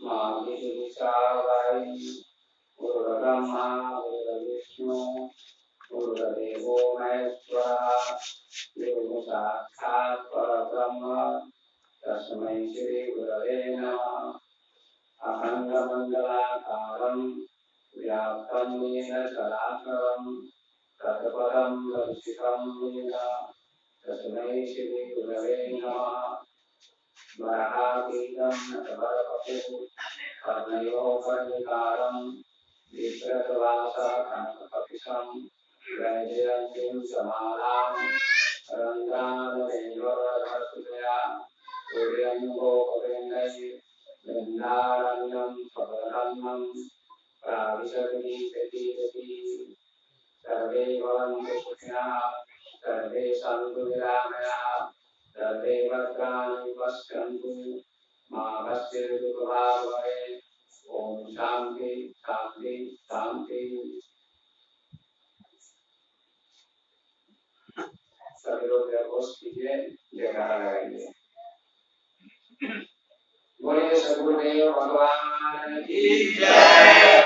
मार्गशीर्षावै गुरुर्ब्रह्मा गुरुर्विष्णु गुरुर्देवो महेश्वरः गुरुः साक्षात् परब्रह्म तस्मै श्री गुरवे नमः। अखण्डमण्डलाकारं व्याप्तं येन चराचरं तत्पदं दर्शितं येन तस्मै श्री गुरवे नमः। वराहापीठं नटवरवपुः कर्णयोः कर्णिकारं विप्रतवासकनककपिशं वैजयन्तीं समालां रङ्गानुरेन्द्रवरहृदया सूर्यङ्गोपवेङ्गैः वृन्दारण्यं स्वपदन्नं प्राविशतीति सर्वे भवन्तु सुखिनः सर्वे सन्तु निरामयाः सर्वे भद्राणि पश्यन्तु मा कश्चित् दुःखभाग् भवेत्। ओम शांति शांति शांति। सभी लोग घोष कीजिए, जयकारा लगाइए। बोले सद्गुरुदेव भगवान की जय।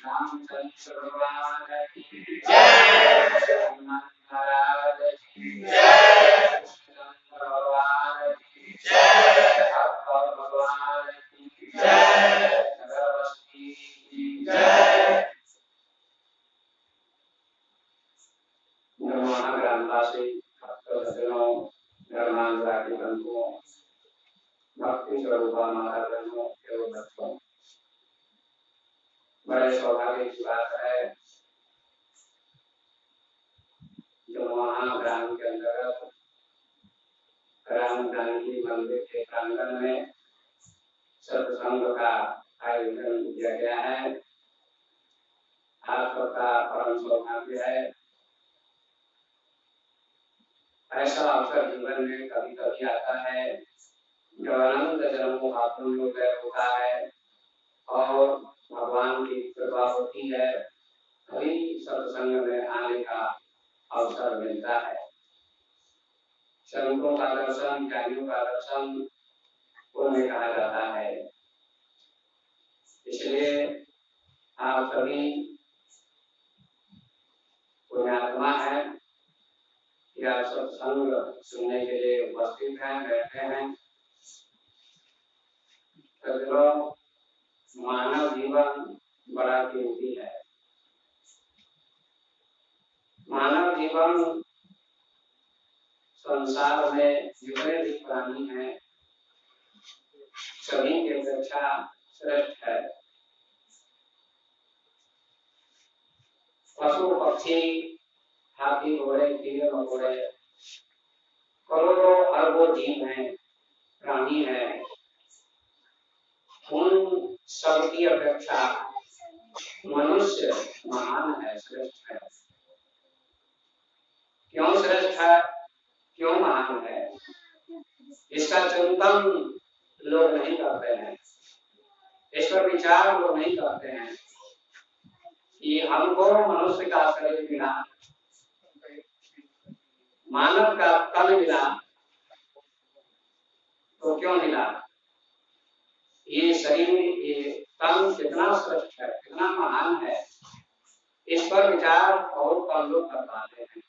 रामचंद्र भगवान की जय। महाराज की जय। भगवान की जय। भगवान की जय। नगरवासी की जय। ग्रामवासी भक्तजनों, धर्मांतरागी बंधुओं, भक्ति स्वरूपा महाराजों एवं भक्तों, बड़े सौभाग्य की बात है जो वहाँ ग्राम के अंतर्गत राम जानकी मंदिर के प्रांगण में सत्संग का आयोजन किया गया है। आप सबका परम सौभाग्य है। ऐसा अवसर जीवन में कभी कभी आता है जो अनंत जन्मों का पुण्योदय होता है और भगवान की कृपा होती है, तभी सत्संग में आने का अवसर मिलता है। संतों का दर्शन, ज्ञानियों का दर्शन पुण्य कहा जाता है। इसलिए आप सभी पुण्यात्मा हैं कि आप सत्संग सुनने के लिए उपस्थित हैं, बैठे हैं। मानव जीवन बड़ा कीमती है। मानव जीवन संसार में जितने भी प्राणी हैं सभी की अपेक्षा श्रेष्ठ है। पशु पक्षी, हाथी घोड़े, कीड़े मकोड़े, करोड़ों अरबों जीव हैं, प्राणी हैं। उन सबकी अपेक्षा मनुष्य महान है, श्रेष्ठ है। क्यों श्रेष्ठ है, क्यों महान है, इसका चिंतन लोग नहीं करते हैं, इस पर विचार लोग नहीं करते हैं कि हमको मनुष्य का शरीर मिला, मानव का तन मिला, तो क्यों मिला? ये शरीर, ये तन कितना श्रेष्ठ है, कितना महान है, इस पर विचार बहुत कम लोग कर पाते हैं।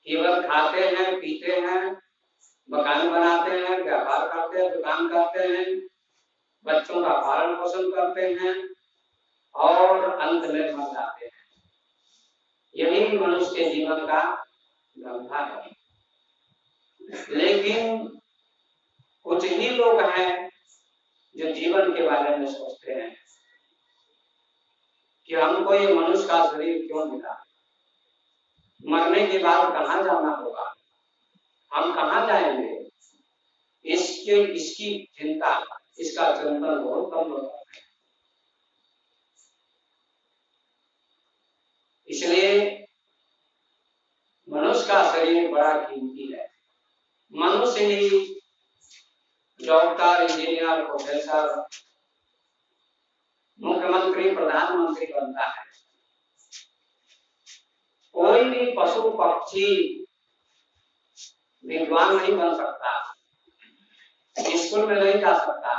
केवल खाते हैं, पीते हैं, मकान बनाते हैं, व्यापार करते हैं, दुकान करते हैं, बच्चों का पालन पोषण करते हैं और अंत में मर जाते हैं। यही मनुष्य के जीवन का धंधा है। लेकिन कुछ ही लोग हैं जो जीवन के बारे में सोचते हैं कि हमको ये मनुष्य का शरीर क्यों मिला, मरने के बाद कहाँ जाना होगा, हम कहाँ जाएंगे, इसकी चिंता, इसका चिंतन बहुत कम होता है। इसलिए मनुष्य का शरीर बड़ा कीमती है। मनुष्य ही डॉक्टर, इंजीनियर, प्रोफेसर, मुख्यमंत्री, प्रधानमंत्री बनता है। कोई भी पशु पक्षी विद्वान नहीं बन सकता, स्कूल में नहीं जा सकता,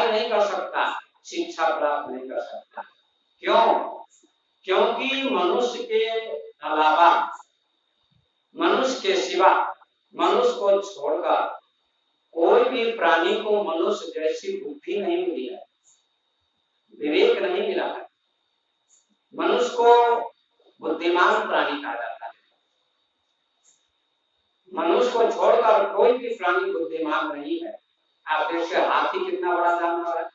कार्य नहीं कर सकता, शिक्षा प्राप्त नहीं कर सकता। क्यों? क्योंकि मनुष्य के अलावा, मनुष्य के सिवा, मनुष्य को छोड़कर कोई भी प्राणी को मनुष्य जैसी बुद्धि नहीं मिली है, विवेक नहीं मिला है। मनुष्य को बुद्धिमान प्राणी कहा जाता है। मनुष्य को छोड़कर कोई भी प्राणी बुद्धिमान नहीं है। आप देखिए हाथी कितना बड़ा जानवर है,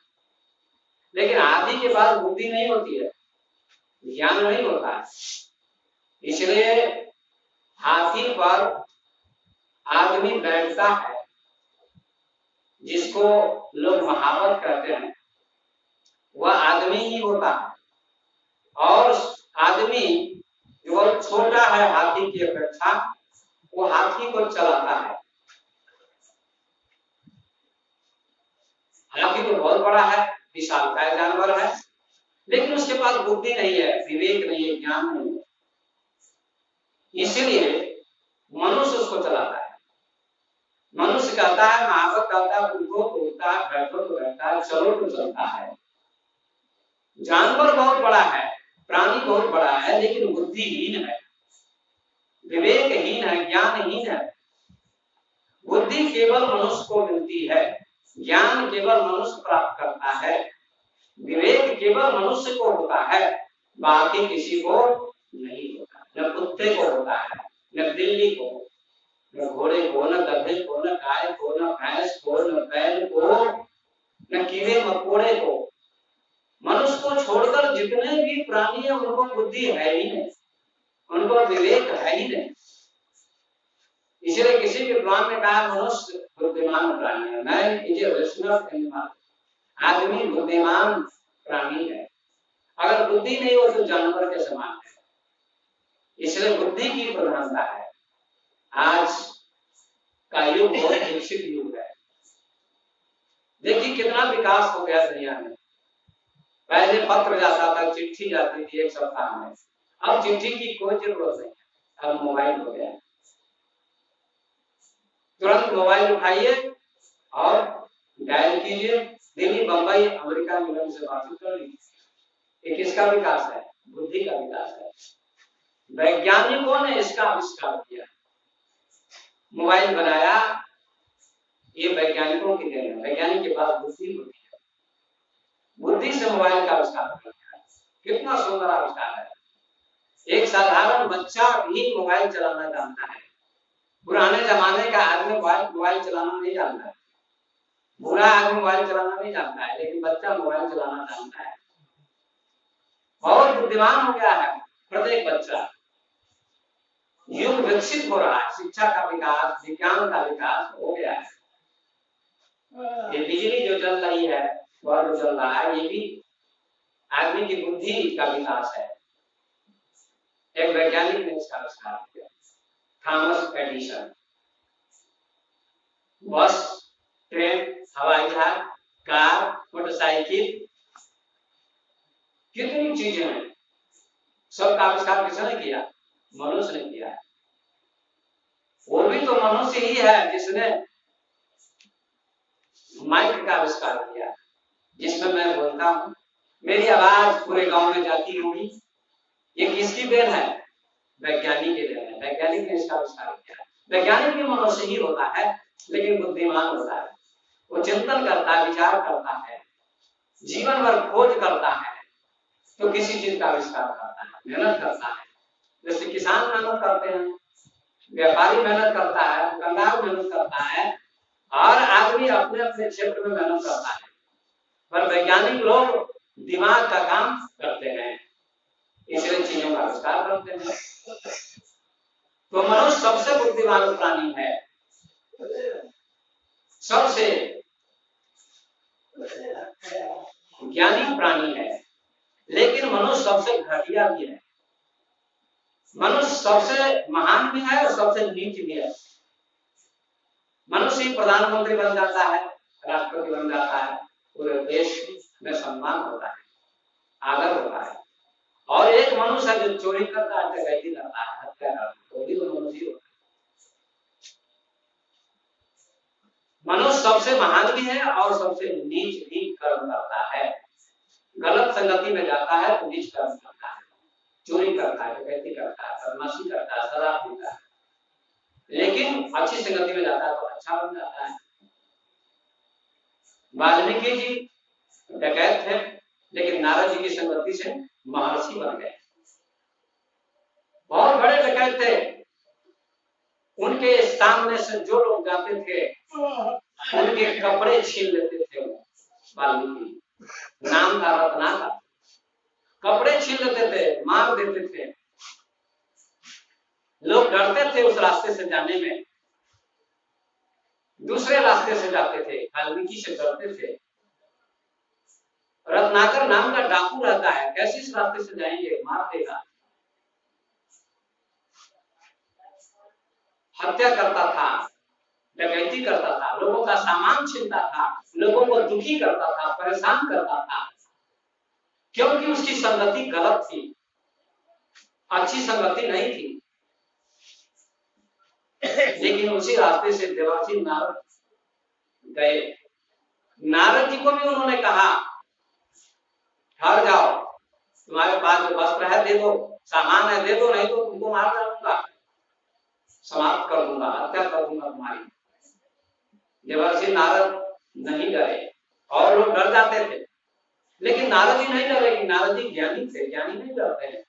लेकिन हाथी के पास बुद्धि नहीं होती है, ज्ञान नहीं होता है। इसलिए हाथी पर आदमी बैठता है, जिसको लोग महावत कहते हैं, वह आदमी ही होता है। और आदमी जो छोटा है हाथी की अपेक्षा, वो हाथी को चलाता है। हाथी तो बहुत बड़ा है, विशालकाय जानवर है, लेकिन उसके पास बुद्धि नहीं है, विवेक नहीं है, ज्ञान नहीं है। इसीलिए मनुष्य उसको चलाता है। मनुष्य कहता है, महावत कहता है, उठो तो उठता है, बैठो तो बैठता है, चलो तो चलता है। जानवर बहुत बड़ा है, प्राणी बहुत बड़ा है, लेकिन बुद्धिहीन है, विवेकहीन है, ज्ञानहीन है। बुद्धि केवल मनुष्य को मिलती है, ज्ञान केवल मनुष्य प्राप्त करता है, विवेक केवल मनुष्य को होता है, बाकी किसी को नहीं होता। न कुत्ते को होता है, न बिल्ली को, न घोड़े को, न गधे को, न गाय को, न भैंस को, न बैल को, न कीड़े मकोड़े को। मनुष्य को छोड़कर जितने भी प्राणी हैं उनको बुद्धि है ही नहीं, उनको विवेक है ही नहीं। इसलिए किसी भी पुराण में कहा मनुष्य बुद्धिमान प्राणी है, man is a rational animal. आदमी बुद्धिमान प्राणी है, अगर बुद्धि नहीं हो तो जानवर के समान है। इसलिए बुद्धि की प्रधानता है। आज का युग बहुत विकसित युग है। देखिए कितना विकास हो गया दुनिया में। पहले पत्र जाता था, चिट्ठी जाती थी 1 सप्ताह में, अब चिट्ठी की कोई जरूरत नहीं है, अब मोबाइल हो गया। तुरंत मोबाइल उठाइए और डायल कीजिए, दिल्ली, बंबई, अमेरिका, इंग्लैंड से बातचीत कर लीजिए। ये किसका विकास है? बुद्धि का विकास है। वैज्ञानिकों ने इसका आविष्कार किया, मोबाइल बनाया, ये वैज्ञानिकों की देन है। वैज्ञानिक के पास बुद्धि होती है, बुद्धि से मोबाइल का आविष्कार किया। कितना सुंदर आविष्कार है। एक साधारण बच्चा भी मोबाइल चलाना जानता है। पुराने जमाने का आदमी मोबाइल चलाना नहीं जानता है, बुरा आदमी मोबाइल चलाना नहीं जानता है, लेकिन बच्चा मोबाइल चलाना जानता है। बहुत बुद्धिमान हो गया है प्रत्येक बच्चा। युग विकसित हो रहा है, शिक्षा का विकास, विज्ञान का विकास हो गया है। ये बिजली जो चल रही है, बल्ब चल रहा है, ये भी आदमी की बुद्धि का विकास है। एक वैज्ञानिक ने इसका आविष्कार किया, थॉमस एडिसन। बस, ट्रेन, हवाई जहाज, कार, मोटरसाइकिल, कितनी चीजें हैं, सबका आविष्कार किसने किया? मनुष्य ने किया है। वो भी तो मनुष्य ही है जिसने माइक का आविष्कार किया, जिसमें मैं बोलता हूँ, मेरी आवाज पूरे गांव में जाती होगी। ये किसकी देन है? वैज्ञानिक की देन है। वैज्ञानिक ने इसका आविष्कार किया। वैज्ञानिक भी मनुष्य ही होता है, लेकिन बुद्धिमान होता है। वो चिंतन करता है, विचार करता है, जीवन भर खोज करता है, तो किसी चीज का आविष्कार करता है, मेहनत करता है। जैसे किसान मेहनत करते हैं, व्यापारी मेहनत करता है, दुकानदार मेहनत करता है, और आदमी अपने अपने क्षेत्र में मेहनत करता है। पर वैज्ञानिक लोग दिमाग का काम करते हैं, इसलिए चीजों का आविष्कार करते हैं। तो मनुष्य सबसे बुद्धिमान प्राणी है, सबसे ज्ञानी प्राणी है, लेकिन मनुष्य सबसे घटिया भी है। मनुष्य सबसे महान भी है और सबसे नीच भी है। मनुष्य प्रधानमंत्री बन जाता है, राष्ट्रपति बन जाता है, पूरे देश में सम्मान होता है, आदर होता है। और एक मनुष्य है जो चोरी करता है, डकैती करता है, हत्या करता है, तो भी तो मनुष्य होता है। मनुष्य सबसे महान भी है और सबसे नीच भी कर्म करता है। गलत संगति में जाता है तो नीच कर्म करता है, चोरी करता है, डकैती करता है, बदमाशी करता है, शराब पीता है। लेकिन अच्छी संगति में जाता है तो अच्छा बन जाता है। वाल्मीकि जी डकैत थे, लेकिन नारद जी की संगति से महर्षि बन गए। बहुत बड़े डकैत थे, उनके सामने से जो लोग जाते थे उनके कपड़े छीन लेते थे। वाल्मीकि नाम था रत्नाकर, कपड़े छीन लेते थे, मार देते थे। लोग डरते थे उस रास्ते से जाने में, दूसरे रास्ते से जाते थे, वाल्मीकि से डरते थे। रत्नाकर नाम का डाकू रहता है, कैसे इस रास्ते से जाएंगे, मार देगा। हत्या करता था, डकैती करता था, लोगों का सामान छीनता था, लोगों को दुखी करता था, परेशान करता था, क्योंकि उसकी संगति गलत थी, अच्छी संगति नहीं थी। लेकिन उसी रास्ते से देवर्षि नारद गए। नारद जी को भी उन्होंने कहा ठहर जाओ, तुम्हारे पास जो वस्त्र है दे दो, सामान है दे दो, नहीं तो तुमको मार डालूंगा, समाप्त कर दूंगा, हत्या कर दूंगा तुम्हारी। देवर्षि नारद नहीं डरे, और लोग डर जाते थे, लेकिन नारद जी नहीं डरे। नारद जी ज्ञानी थे, ज्ञानी नहीं डरते हैं,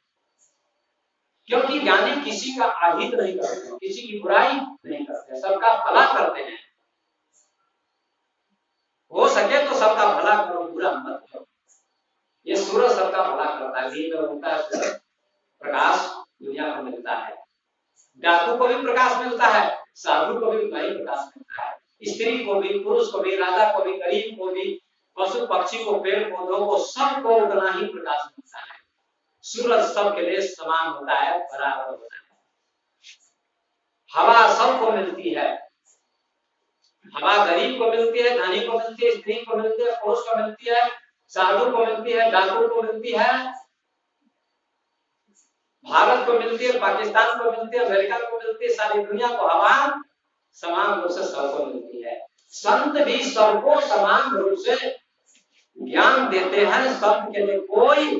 क्योंकि ज्ञानी किसी का अहित नहीं करते, किसी की बुराई नहीं करते, सबका भला करते हैं। हो सके तो सबका भला करो, बुरा मत करो। ये सूरज सबका भला करता है, दिन में उगता है सूरज, प्रकाश दुनिया को मिलता है। डाकू को भी प्रकाश मिलता है, साधु को भी वही प्रकाश मिलता है, स्त्री को भी, पुरुष को भी, राजा को भी, गरीब को भी, पशु पक्षी को, पेड़ पौधों को, सबको उतना ही प्रकाश मिलता है। सूरज सबके लिए समान होता है, बराबर होता है। हवा सबको मिलती है, हवा गरीब को मिलती है, धनी को मिलती है, स्त्री को मिलती है, पुरुष को मिलती है, साधु को मिलती है, डाकू को मिलती है, भारत को मिलती है, पाकिस्तान को मिलती है, अमेरिका को मिलती है, सारी दुनिया को हवा समान रूप से सबको मिलती है। संत भी सबको समान रूप से ज्ञान देते हैं। संत के लिए कोई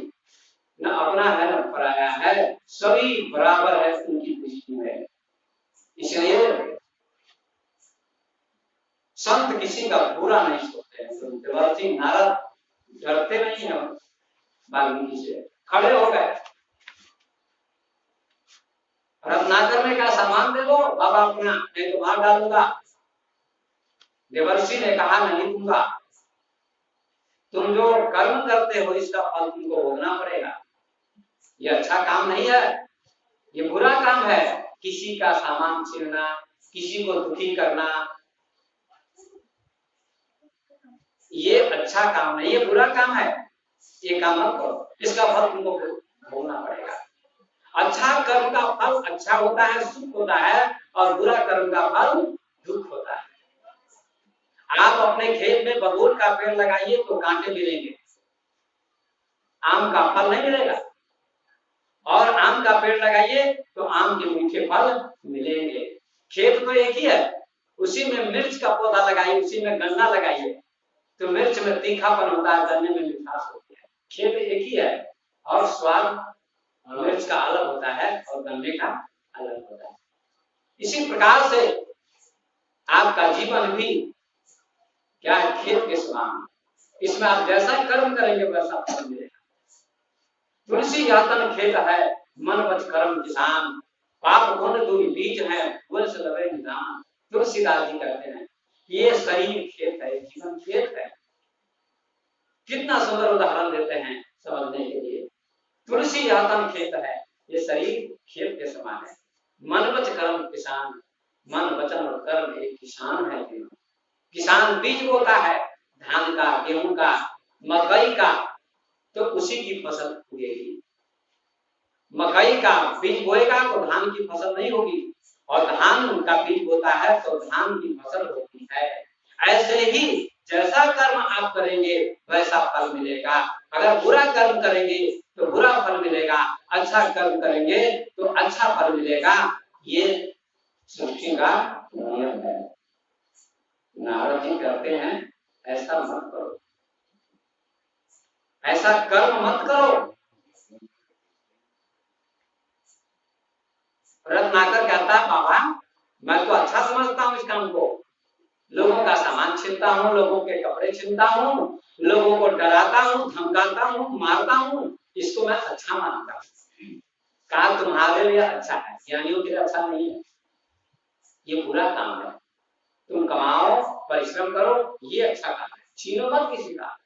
न अपना है न पराया है, सभी बराबर है उनकी दृष्टि में। इसलिए संत किसी का बुरा नहीं सोचते हैं। तो देवर्षि नारद डरते नहीं है वाल्मीकि से, खड़े हो गए। रत्नाकर ने कहा सामान दे दो बाबा अपना, नहीं तो मार डालूंगा। देवर्षि ने कहा नहीं दूंगा, तुम जो कर्म करते हो इसका फल तुमको भोगना पड़ेगा। ये अच्छा काम नहीं है, ये बुरा काम है। किसी का सामान छीनना, किसी को दुखी करना, ये अच्छा काम नहीं, ये बुरा काम है, ये काम मत करो, इसका फल तुमको भोगना पड़ेगा। अच्छा कर्म का फल अच्छा होता है, सुख होता है, और बुरा कर्म का फल दुख होता है। आप अपने खेत में बबूल का पेड़ लगाइए तो कांटे मिलेंगे, आम का फल नहीं मिलेगा। और आम का पेड़ लगाइए तो आम के मीठे फल मिलेंगे। खेत तो एक ही है, उसी में मिर्च का पौधा लगाइए, उसी में गन्ना लगाइए तो मिर्च में तीखापन होता है, गन्ने में मिठास होती है। खेत एक ही है और स्वाद मिर्च का अलग होता है और गन्ने का अलग होता है। इसी प्रकार से आपका जीवन भी क्या है, खेत के समान। इसमें आप जैसा कर्म करेंगे वैसा फल मिलेगा। तुलसी यातन खेत है, मन बच कर्म किसान, पाप पुण्य दुई बीज है, वंश लवे निदान। तुलसीदास जी कहते हैं ये शरीर खेत है, जीवन खेत है। कितना सुंदर उदाहरण देते हैं समझने के लिए। तुलसी यातन खेत है, ये शरीर खेत के समान है। मन बच कर्म किसान, मन वचन और कर्म एक किसान है। किसान बीज बोता है धान का, गेहूं का, मकई का, तो उसी की फसल उगेगी। मकई का बीज बोएगा तो धान की फसल नहीं होगी, और धान का बीज बोता है तो धान की फसल होती है। ऐसे ही जैसा कर्म आप करेंगे वैसा फल मिलेगा। अगर बुरा कर्म करेंगे तो बुरा फल मिलेगा, अच्छा कर्म करेंगे तो अच्छा फल मिलेगा। ये सृष्टि का नियम है। नारद जी कहते हैं ऐसा मत करो, ऐसा कर्म मत करो। रत्नाकर कहता है बाबा मैं तो अच्छा समझता हूँ इस काम को, लोगों का सामान छीनता हूँ, लोगों के कपड़े छीनता हूँ, लोगों को डराता हूँ, धमकाता हूँ, मारता हूँ, इसको मैं अच्छा मानता हूँ। कहा तुम्हारे लिए अच्छा है, ज्ञानियों के लिए अच्छा नहीं है, ये बुरा काम है। तुम कमाओ, परिश्रम करो, ये अच्छा काम है, छीनो मत किसी का।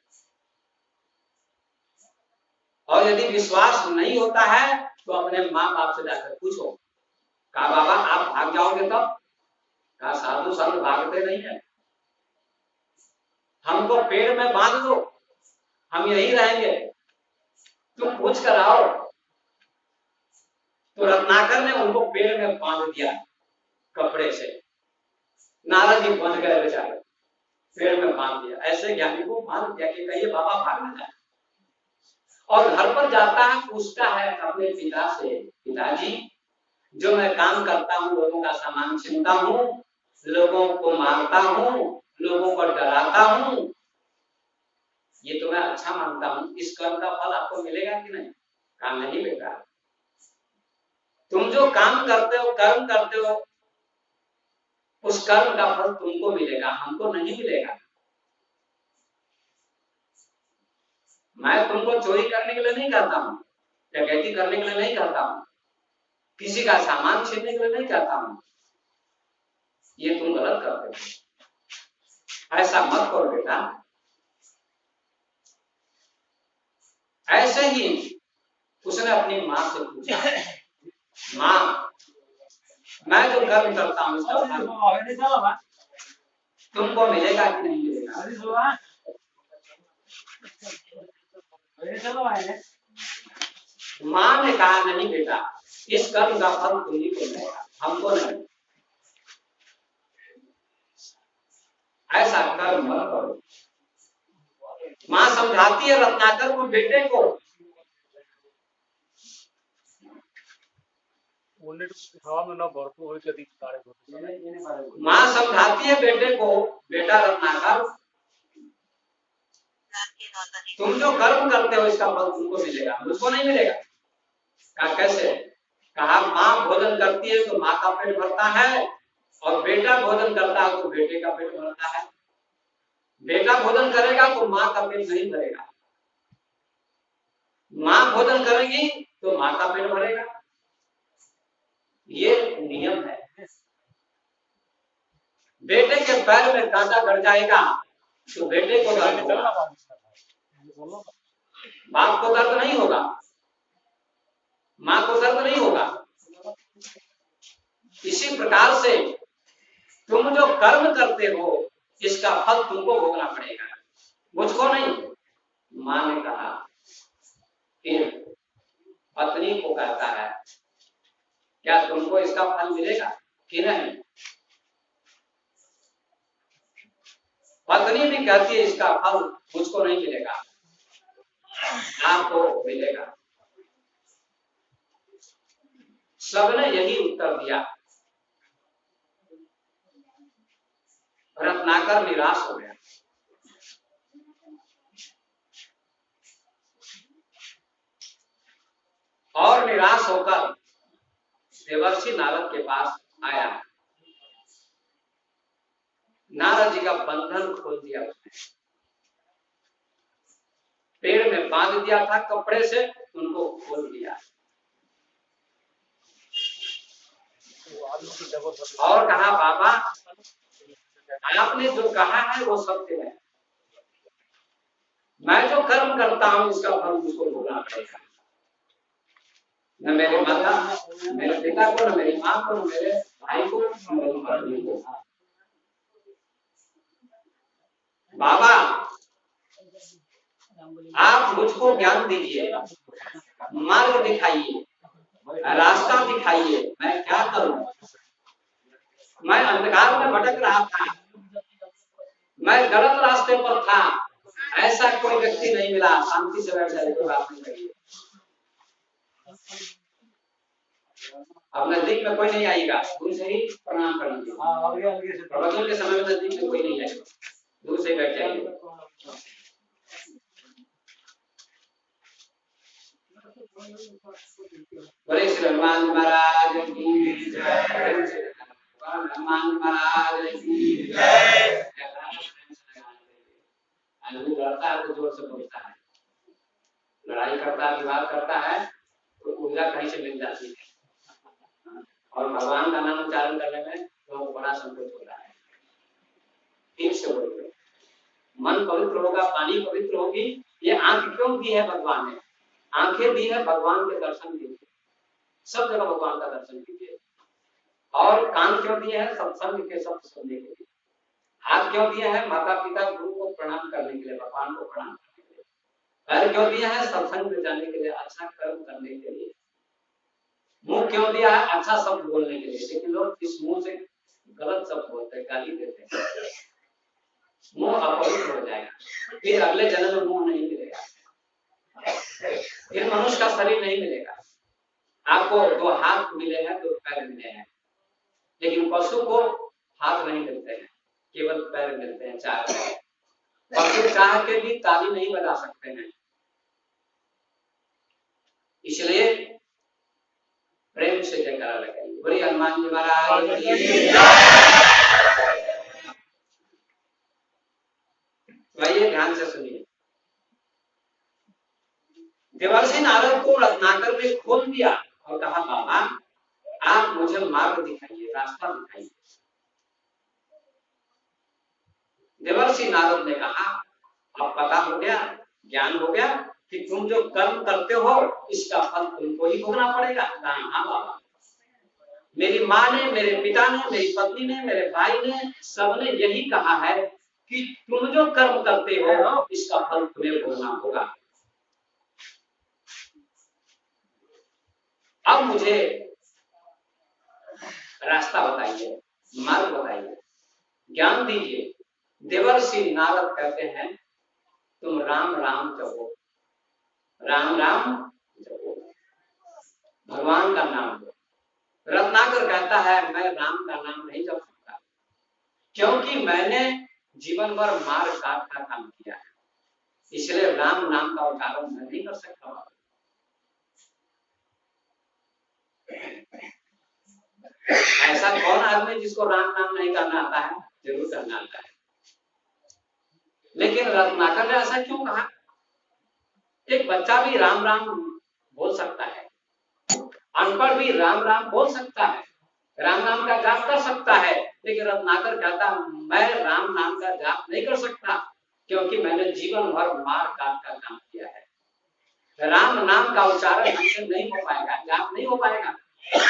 और यदि विश्वास नहीं होता है तो अपने माँ बाप से जाकर पूछो। कहा बाबा आप भाग जाओगे तब? कहा साधु संत भागते नहीं है, हमको पेड़ में बांध दो, हम यही रहेंगे, तुम पूछ कर आओ। तो रत्नाकर ने उनको पेड़ में बांध दिया कपड़े से। नारद जी बंध गए बेचारे, पेड़ में बांध दिया। ऐसे ज्ञानी को बांध दिया कि कहिए बाबा भाग न जाए। और घर पर जाता है, पूछता है अपने पिता से, पिताजी जो मैं काम करता हूँ, लोगों का सामान छीनता हूँ, लोगों को मारता हूँ, लोगों को डराता हूँ, ये तो मैं अच्छा मानता हूँ, इस कर्म का फल आपको मिलेगा कि नहीं? कहा नहीं बेटा, तुम जो काम करते हो, कर्म करते हो, उस कर्म का फल तुमको मिलेगा, हमको नहीं मिलेगा। मैं तुमको चोरी करने के लिए नहीं कहता हूँ, डकैती करने के लिए नहीं कहता हूँ, किसी का सामान छीनने के लिए नहीं कहता हूँ, ये तुम गलत करते हो, ऐसा मत करो बेटा। ऐसे ही उसने अपनी माँ से पूछा, माँ मैं जो कर्म करता हूँ तुमको मिलेगा कि नहीं मिलेगा? माँ ने कहा नहीं बेटा, इस कर्म का फल तुम्ही को मिलेगा, हमको नहीं। ऐसा कर्म मत करो। माँ समझाती है रत्नाकर को, बेटे को, माँ समझाती है बेटे को, बेटा रत्नाकर तुम जो कर्म करते हो इसका फल तुमको मिलेगा, मुझको नहीं मिलेगा। कहा कैसे? कहा माँ भोजन करती है तो माँ का पेट भरता है, और बेटा भोजन करता है तो बेटे का पेट भरता है। बेटा भोजन करेगा तो माँ का पेट नहीं भरेगा, माँ भोजन करेगी तो माँ का पेट भरेगा, ये नियम है। बेटे के पैर में कांटा गड़ जाएगा तो बेटे को दर्द होगा, बाप को दर्द नहीं होगा, माँ को दर्द नहीं होगा। इसी प्रकार से तुम जो कर्म करते हो इसका फल तुमको भोगना पड़ेगा, मुझको नहीं। माँ ने कहा, फिर पत्नी को कहता है क्या तुमको इसका फल मिलेगा कि नहीं? पत्नी भी कहती है इसका फल मुझको नहीं मिलेगा, आपको मिलेगा। सबने यही उत्तर दिया। रत्नाकर निराश हो गया। और निराश होकर देवर्षि नारद के पास आया। नारद जी का बंधन खोल दिया उसने, पेड़ में बांध दिया था कपड़े से, उनको खोल दिया और कहा बाबा आपने जो कहा है वो सत्य है, मैं जो कर्म करता हूँ उसका फल मुझको भोगना पड़ेगा। न मेरे माता, मेरे पिता को, न मेरी माँ को, न मेरे भाई को, न मेरी पत्नी को। बाबा आप मुझको ज्ञान दीजिए, मार्ग दिखाइए, रास्ता दिखाइए, मैं क्या करूं? मैं अंधकार में भटक रहा था, मैं गलत रास्ते पर था, ऐसा कोई व्यक्ति नहीं मिला, शांति से बैठ जाए तो बात नहीं करिए। अब नजदीक में कोई नहीं आएगा, दूर से ही प्रणाम कर लीजिए। प्रवचन के समय में नजदीक में कोई नहीं आएगा, दूर से बैठ जाइए। बोले श्री हनुमान महाराज की जय, हनुमान महाराज की जय। आदमी लड़ता है तो जोर से बोलता है, लड़ाई करता है, विवाद करता है तो ऊर्जा कहीं से मिल जाती है, और भगवान का नाम उच्चारण करने में लोगों को बड़ा संतोष होता है। ठीक से बोलिए, मन पवित्र होगा, वाणी पवित्र होगी। ये आंख क्यों दी है भगवान ने? आंखें दी है भगवान के दर्शन के लिए, सब जगह भगवान का दर्शन कीजिए। और कान क्यों दिए हैं? सत्संग के शब्द सुनने के लिए। हाथ क्यों दिए हैं? माता पिता गुरु को प्रणाम करने के लिए, भगवान को प्रणाम करने के लिए। पैर क्यों दिया है? सत्संग में जाने के लिए, अच्छा कर्म करने के लिए। मुंह क्यों दिया है? अच्छा शब्द बोलने के लिए। लेकिन लोग इस मुंह से गलत शब्द बोलते हैं, गाली देते हैं, मुंह अपवित्र हो जाएगा, फिर अगले जन्म में मुंह नहीं मिलेगा, फिर मनुष्य का शरीर नहीं मिलेगा। आपको 2 हाथ मिले हैं, 2 पैर मिले हैं, लेकिन पशु को हाथ नहीं मिलते हैं, केवल पैर मिलते हैं, 4 पैर। पशु चाह के भी ताली नहीं बजा सकते हैं। इसलिए प्रेम से जयकारा लगाइए, बोलिए हनुमान जी महाराज की जय। आइए ध्यान से सुनिए। देवर्षि नारद को रत्नाकर ने खोल दिया और कहा, बाबा आप मुझे मार्ग दिखाइए, रास्ता दिखाइए। देवर्षि नारद ने कहा, अब पता हो गया, ज्ञान हो गया कि तुम जो कर्म करते हो इसका फल तुमको ही भोगना पड़ेगा। हाँ बाबा, मेरी माँ ने, मेरे पिता ने, मेरी पत्नी ने, मेरे भाई ने, सबने यही कहा है कि तुम जो कर्म करते हो इसका फल तुम्हें भोगना होगा। अब मुझे रास्ता बताइए, मार्ग बताइए, ज्ञान दीजिए। देवर्षि नारद कहते हैं, तुम राम राम जपो, राम राम जपो, भगवान का नाम लो। रत्नाकर कहता है, मैं राम का नाम नहीं जप सकता, क्योंकि मैंने जीवन भर मार काट का काम किया है, इसलिए राम नाम का उच्चारण मैं नहीं कर सकता। ऐसा कौन आदमी जिसको राम नाम नहीं करना आता है? जरूर करना आता है। लेकिन रत्नाकर ने ऐसा क्यों कहा? एक बच्चा भी राम राम बोल सकता है, अनपढ़ भी राम राम बोल सकता है, राम नाम का जाप कर सकता है, लेकिन रत्नाकर कहता, मैं राम नाम का जाप नहीं कर सकता, क्योंकि मैंने जीवन भर मार काट का काम किया है। राम नाम का उच्चारण हमसे नहीं हो पाएगा, जाप नहीं हो पाएगा।